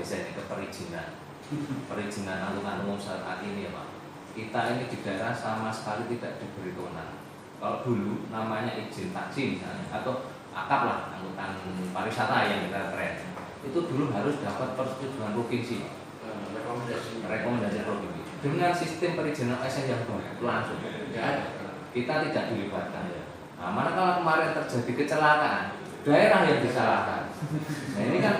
geser ke perizinan. Perizinan angkutan umum saat ini ya Pak. Kita ini di daerah sama sekali tidak diberi kewenangan. Kalau dulu namanya izin taksi misalnya atau akap lah angkutan pariwisata yang kita keren, itu dulu harus dapat persetujuan provinsi, rekomendasi provinsi. Dengan sistem perizinan ASN yang langsung, kita tidak dilibatkan. Nah, manakala kemarin terjadi kecelakaan, daerah yang disalahkan. Nah ini kan,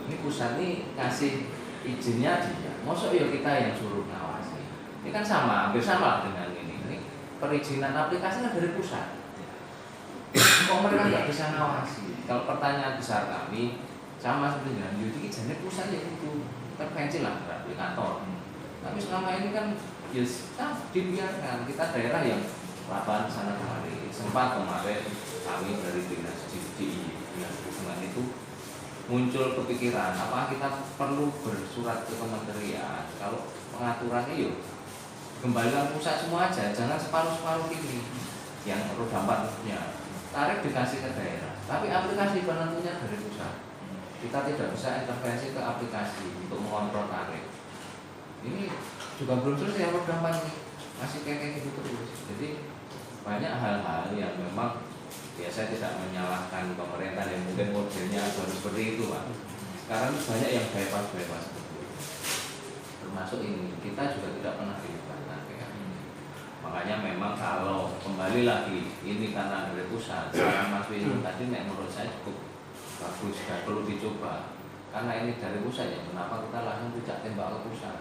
ini pusat ini kasih izinnya dia, masa ya kita yang suruh ngawasi. Ini kan sama, hampir sama dengan ini perizinan aplikasi kan dari pusat. Kok mereka nggak bisa ngawasi? Kalau pertanyaan besar kami sama seperti dengan Yudi, jadi pusat ya itu intervensi lah aplikator. Tapi selama ini kan ya dibiarkan, kita daerah yang lapan sana kemari. Sempat kemarin kami dari dinas perhubungan itu muncul kepikiran apa kita perlu bersurat ke kementerian kalau pengaturannya yuk kembalikan pusat semua aja, jangan separuh-separuh ini yang roda empatnya tarif dikasih ke daerah, tapi aplikasi penentunya dari pusat. Kita tidak bisa intervensi ke aplikasi untuk mengontrol tarif. Ini juga belum selesai roda empat masih kayak gitu terus. Jadi banyak hal-hal yang memang ya saya tidak menyalahkan pemerintah yang mungkin modelnya harus seperti itu Pak. Sekarang banyak yang bypass seperti itu. Termasuk ini kita juga tidak pernah dilibatkan kayak ini. Makanya memang kalau kembali lagi ini karena dari pusat, saran Mas Wisnu tadi menurut saya cukup bagus dan perlu dicoba. Karena ini dari pusat ya, kenapa kita langsung tidak tembak ke pusat?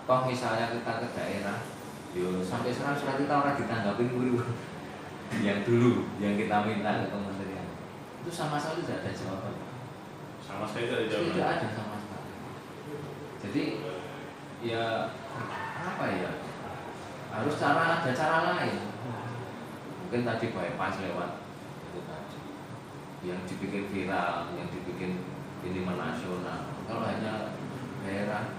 Toh misalnya kita ke daerah, yo sampai sekarang surat kita orang ditanggapin dulu. Yang dulu yang kita minta ke kementerian itu sama sekali tidak ada jawaban. Sama sekali tidak ada jawaban. Tidak ada sama sekali. Jadi ya apa ya? Harus ada cara lain. Mungkin tadi bypass lewat itu tadi. Yang dibikin viral, yang dibikin ini menasional. Kalau hanya daerah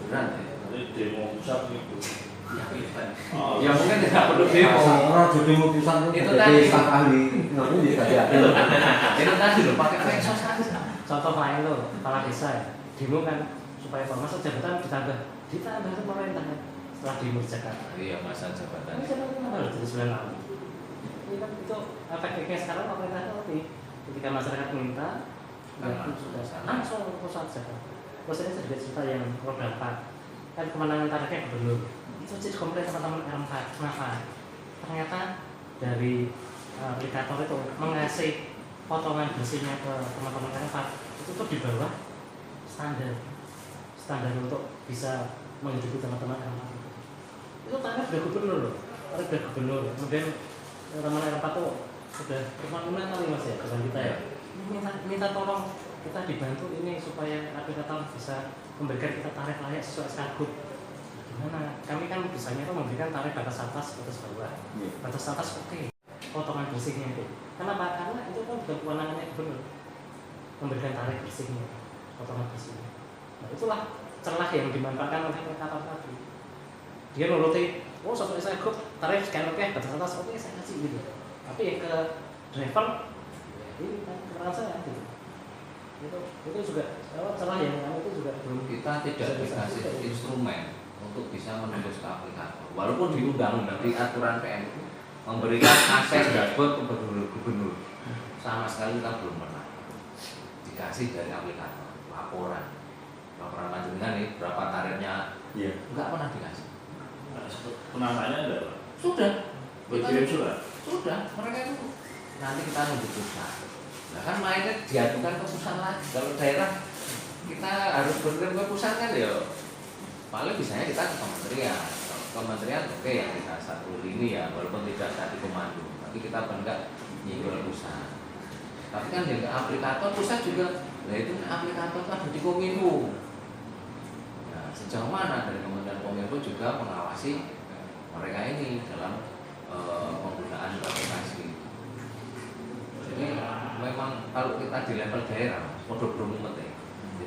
berat ya. Jadi demo pusat itu. Ya mungkin tidak perlu demo. Orang jadi mutusan itu tadi sang ahli ngapain bisa jadi. Itu tadi loh pakai medsos aja. Contoh lain loh, kepala desa ya, demo kan supaya masa jabatan ditambah itu pemerintah setelah demo di Jakarta. Iya masa jabatan. Ini jabatan apa loh jadi 9 tahun. Ini kan itu efeknya sekarang pemerintah ngerti. Ketika masyarakat minta, langsung pusat Jakarta. Terus ini sedikit cerita yang roda 4 kan kemenangan tariknya gubernur. Itu jadi komplain teman-teman R4. Kenapa? Ternyata dari aplikator itu mengasih potongan bersihnya ke teman-teman R4 itu tuh di bawah standar untuk bisa menghidupi teman-teman R4 itu tarif dari gubernur loh, tarif dari gubernur. Kemudian teman-teman R4 tuh sudah bermanfaat kali Mas ya dengan kita ya, minta tolong kita dibantu ini supaya aplikator bisa memberikan kita tarif layak sesuai Skagub. Gimana? Kami kan bisanya tuh memberikan tarif batas atas, batas bawah. Batas atas oke, potongan bersihnya itu. Kenapa? Karena itu kan bukan kewenangannya gubernur memberikan tarif bersihnya, potongan bersihnya. Nah itulah celah yang dimanfaatkan oleh aplikator tadi. Dia nuruti, oh sesuai Skagub tarif sekian oke, batas atas oke saya kasih gitu. Tapi yang ke driver, ya ini kan keterangan saya gitu. Itu juga celah yang itu juga belum kita tidak dikasih instrumen untuk bisa menembus ke aplikator. Walaupun di undang-undang di aturan PM itu memberikan akses dashboard ke gubernur, sama sekali kita belum pernah dikasih dari aplikator laporan panjenengan nih berapa tarifnya, nggak pernah dikasih. Penangannya ada Pak? Sudah, berkirim surat? Sudah, mereka itu nanti kita nunggu pusat. Nah kan mainnya diadukan ke pusat lagi. Kalau daerah kita harus berkirim ke pusat kan ya paling bisanya kita ke kementerian. Kementerian oke ya kita satu lini ya walaupun tidak satu komando, tapi kita enggak nyinggung pusat. Tapi kan yang ke aplikator pusat juga, nah itu aplikator kan ada di Kominfo. Nah sejauh mana dari Kementerian Kominfo juga mengawasi mereka ini dalam penggunaan aplikasi. Jadi memang kalau kita di level daerah, modal berumut ya.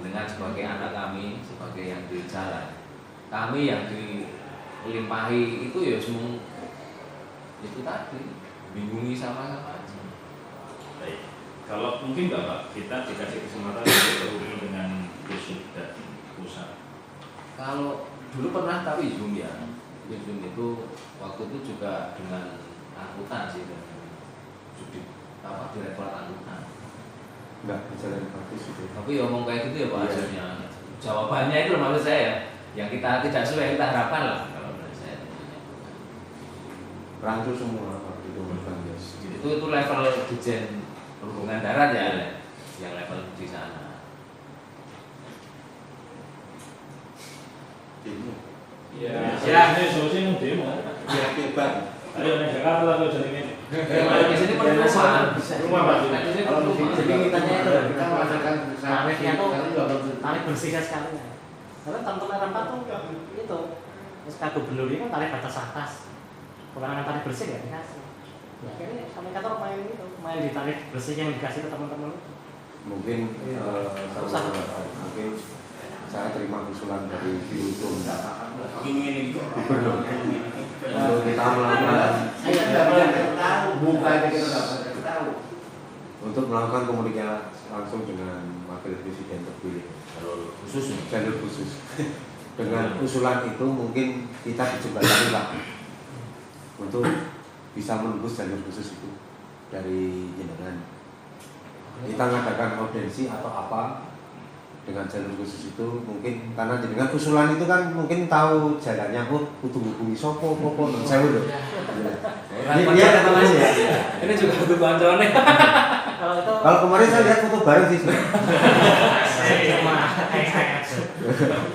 Dengan sebagai anak kami, sebagai yang di jalan, kami yang dilimpahi itu ya semua itu tadi bingungi sama-sama aja. Baik, kalau mungkin Bapak kita dikasih kesempatan untuk berhubung dengan Gus Yuda. dulu pernah tapi Zoom ya. Jadi Zoom itu waktu itu juga dengan angkutan sih, direktorat angkutan. Enggak berjalan praktis itu. Tapi ya ngomong kayak gitu ya Pak Iya. hasilnya. Jawabannya itu maksud saya yang kita tidak sesuai kita harapkan lah kalau menurut saya. Rancu semua waktu itu Mas Bangdes. Itu level Dirjen Perhubungan Darat ya, yang level di sana. Demo. Ya, ini solusi mau demo. Ya hebat. Ayo nih Jakarta lah tuh jadi ini. Di sini pun rumah. Rumah Pak. Di sini Kalau pun di rumah. Jadi mintanya itu kita merasakan tarifnya tuh tarif bersihnya sekali. Karena teman-teman rampat tuh itu SK Gubernur ini kan tarif batas atas. Pengenangan tarif bersih ya dikasih. Ya akhirnya kami kantor main di tarif bersih yang dikasih ke teman-teman itu. mungkin mungkin saya terima usulan dari Birutum Gubernur untuk kita melakukan untuk melakukan komunikasi langsung dengan wakil presiden terpilih jalur khusus dengan usulan itu mungkin kita dijembatani Pak untuk bisa menembus jalur khusus itu dari jenengan. Kita mengadakan audiensi atau apa dengan jalur khusus itu mungkin karena dengan usulan itu kan mungkin tahu jalannya kudu hubungi sopo saya loh. Ini ada namanya ya. Ini juga butuh bantuan nih. Kalau kemarin saya lihat foto bareng sih.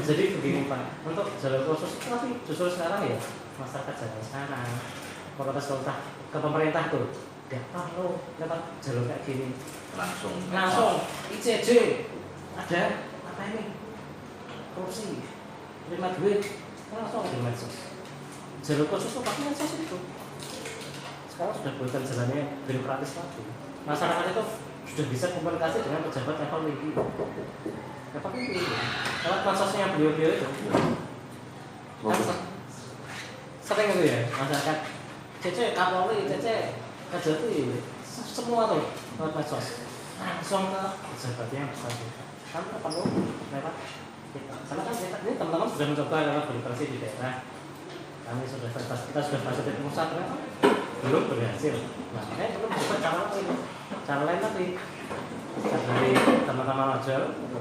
Jadi begini Pak, untuk jalur khusus itu tapi justru sekarang ya masyarakat jalan sekarang protes ke pemerintah tuh gak perlu dapat jalur kayak gini Langsung ICJ ada apa ini korupsi terima duit langsung di medsos jalur khusus itu pakai medsos itu sekarang sudah bukan jalannya birokratis lagi masyarakat itu sudah bisa komunikasi dengan pejabat level tinggi lewat medsosnya beliau-beliau itu kan sering itu ya masyarakat CC Kapolri, CC Kajati semua tuh lewat medsos langsung ke pejabat yang besar kan perlu lewat kita karena kan ini teman-teman sudah mencoba lewat birokrasi di daerah kami sudah kita sudah masuk di pusat kan belum berhasil nah ini perlu coba cara lain nanti dari teman-teman aja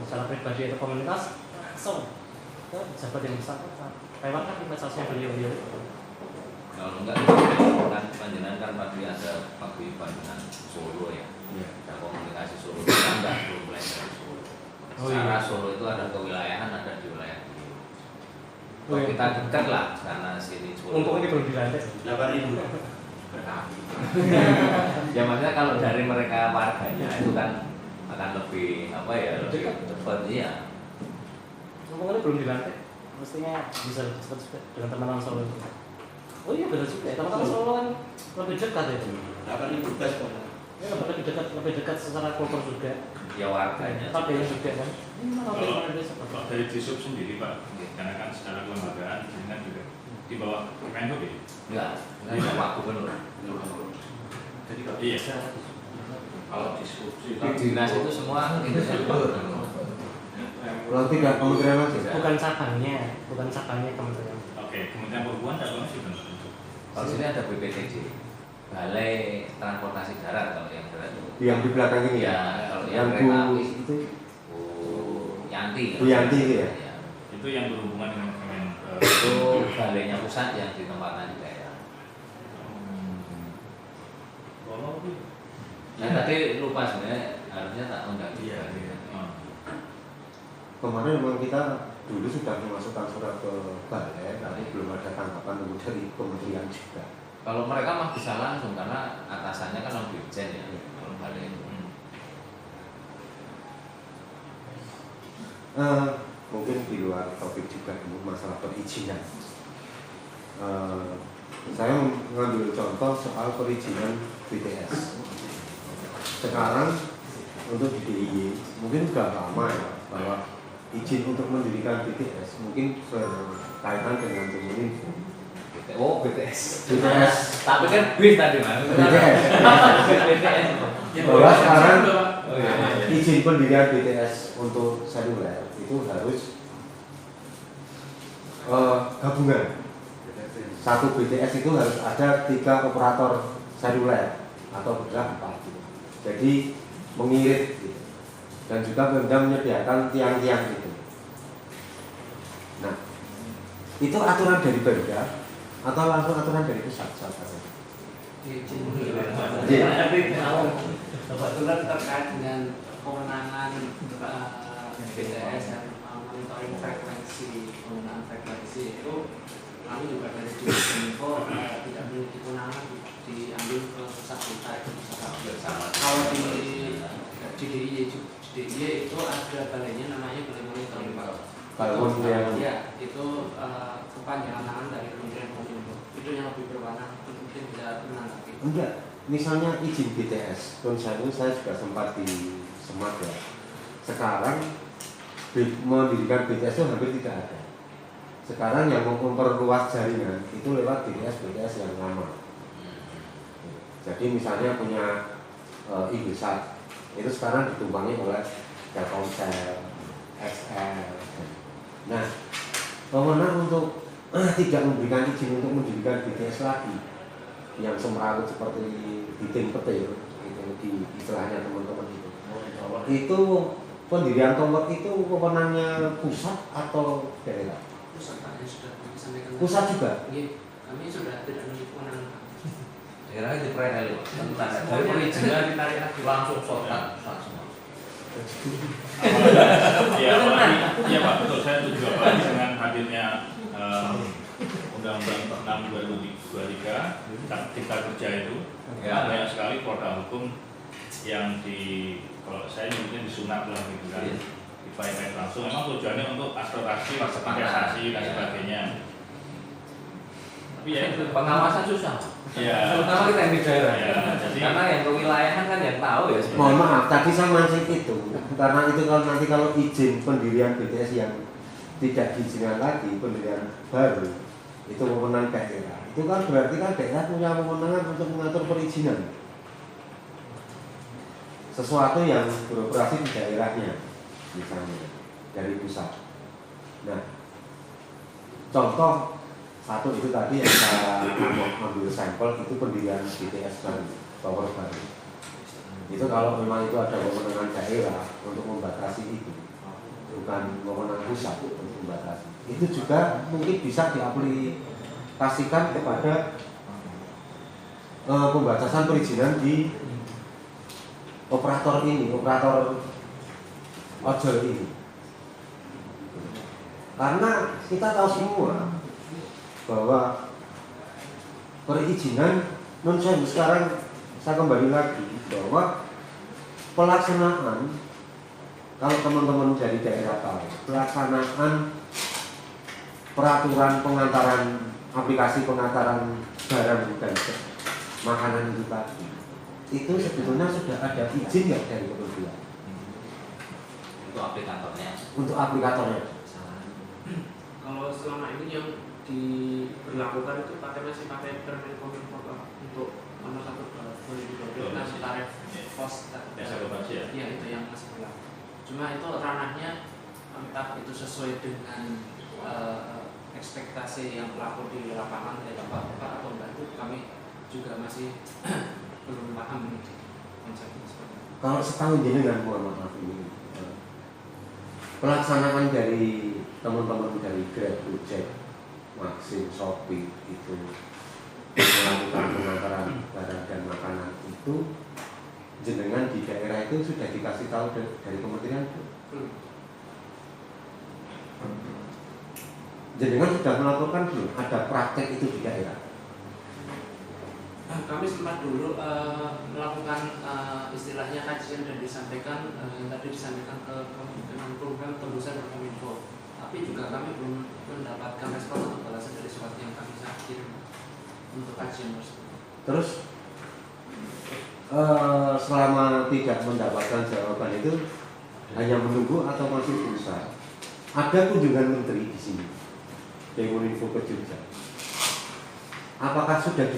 secara pribadi atau komunitas langsung ke pejabat yang besar lewat kan medsosnya beliau-beliau kalau enggak kan panjenengan kan pasti ada waktu panjenengan Solo ya. Ada komunikasi Solo kan enggak belum mulai dari Solo. Secara Solo itu ada kewilayahan ada di wilayah beliau. Kalau kita dekat lah karena sini Solo. untuk ini belum dilantik 8.000. Ya maksudnya kalau dari mereka warganya itu kan akan lebih apa ya lebih cepat iya. untuk ini belum dilantik mestinya bisa cepat dengan teman-teman Solo itu. Oh iya benar juga ya, teman-teman Solo kan lebih dekat itu. 8.000 gas kok. Ya lebih dekat secara kultur juga. Ya warganya. Tapi juga kan. Kalau dari Disub sendiri Pak, karena kan secara kelembagaan dengan juga di bawah Kemenhub ya. Enggak, enggak Pak Gubernur. Jadi kalau iya. Kalau diskusi Dinas itu semua itu Kalau tidak kementerian aja. bukan cabangnya kementerian. Oke, Kementerian Perhubungan cabangnya sih benar. Kalau sini ada BPTJ, Balai Transportasi Darat kalau yang darat itu. Yang di belakang ini Ya, ya. kalau Yang yang kereta Bu api itu Bu Yanti. Bu Yanti itu ya? Ya. Itu yang berhubungan dengan Itu balainya pusat yang ditempatkan di daerah. Kalau Nah tadi lupa sebenarnya harusnya tak undang juga. kemarin memang kita dulu sudah memasukkan surat ke balai, tapi belum ada tanggapan untuk dari kementerian juga. Kalau mereka mah bisa langsung karena atasannya kan non dirjen ya. Kalau balai itu. Mungkin di luar topik juga ini masalah perizinan. Saya mengambil contoh soal perizinan BTS. Sekarang untuk di DIY mungkin sudah lama ya bahwa izin untuk mendirikan BTS mungkin berkaitan dengan Kominfo. Oh BTS. BTS. Tapi kan bis tadi mas. BTS. BTS. Bahwa sekarang Oh, iya. izin pendirian BTS untuk seluler itu harus gabungan. Satu BTS itu harus ada 3 operator seluler atau bergerak 4 gitu. Jadi mengirit gitu. Dan juga Pemda menyediakan tiang-tiang gitu. Nah, itu aturan dari Pemda atau langsung aturan dari pusat? Kebetulan terkait dengan kewenangan BTS dan monitoring frekuensi penggunaan frekuensi itu kami juga dari Kominfo tidak memiliki kewenangan diambil ke pusat kita itu bersama. Kalau di DIY itu ada balainya namanya balai monitoring Pak. Ya itu kepanjangan tangan dari Kementerian Kominfo. Itu yang lebih berwenang mungkin bisa menanggapi. Enggak, misalnya izin BTS, saya juga sempat di Semat ya. Sekarang mendirikan BTS itu hampir tidak ada. Sekarang yang memperluas jaringan itu lewat BTS yang lama. Jadi misalnya punya Indosat, itu sekarang ditumpangi oleh Telkomsel, XL. Nah, pemenang untuk tidak memberikan izin untuk mendirikan BTS lagi yang semrawut seperti biting petir itu di istilahnya teman-teman itu pendirian tower itu wewenangnya pusat atau daerah? Pusat Pak, yang sudah kami sampaikan. Pusat juga? Iya, kami sudah tidak memiliki kewenangan. Daerah itu keren kali Pak. Dari perizinan ditarik lagi langsung shortcut semua. Iya Pak, betul, saya setuju apalagi dengan hadirnya Undang-Undang 6 2023 Cipta Kerja itu Ya. banyak sekali produk hukum yang kalau saya mungkin disunat lah gitu kan, dipakai langsung. Memang tujuannya untuk akselerasi, investasi dan sebagainya. Tapi ya itu Pengawasan susah. ya. Terutama kita yang di daerah. Ya, Karena yang kewilayahan kan yang tahu ya sebenarnya. Mohon maaf, tadi saya mancing itu karena itu kalau izin pendirian BTS yang tidak diizinkan lagi, pendirian baru itu wewenang daerah. Itu kan berarti kan daerah punya wewenang untuk mengatur perizinan. Sesuatu yang beroperasi di daerahnya, misalnya dari pusat. Nah, contoh satu itu tadi yang saya ambil sampel itu pendirian BTS baru, tower baru. Itu kalau memang itu ada wewenang daerah untuk membatasi itu, bukan wewenang pusat untuk membatasi. Itu juga mungkin bisa diaplikasikan kepada pembatasan perizinan di operator ojol ini. Karena kita tahu semua bahwa perizinan sekarang saya kembali lagi bahwa pelaksanaan, kalau teman-teman dari daerah tahu, pelaksanaan peraturan pengantaran aplikasi pengantaran barang dan makanan itu tadi itu sebetulnya sudah ada izin nggak dari kementerian Untuk aplikatornya. untuk aplikatornya? Kalau selama ini yang diberlakukan itu masih pakai Permen Kominfo untuk nomor 1 2020 masih tarif pos Biasa koperasi ya? Iya, itu yang masih berlaku. Cuma itu ranahnya entah itu sesuai dengan ekspektasi yang berlaku di lapangan dari bapak-bapak atau enggak, itu kami juga masih belum paham konsepnya seperti itu. Kalau setahun jenengan, mohon maaf ini pelaksanaan dari teman-teman dari Grab, Gojek, Maxim, Shopee itu melakukan pengantaran barang dan makanan itu jenengan di daerah itu sudah dikasih tahu dari kementerian? Jenengan sudah melakukan belum? Ada praktek itu di daerah? Kami sempat dulu melakukan istilahnya kajian dan disampaikan yang tadi disampaikan ke program tembusan dan Kominfo. Tapi juga kami belum mendapatkan respon atau balasan dari surat yang kami kirim untuk kajian tersebut. Terus selama tidak mendapatkan jawaban itu hanya menunggu atau masih berusaha? Ada kunjungan menteri di sini dari Kominfo ke Jogja. Apakah sudah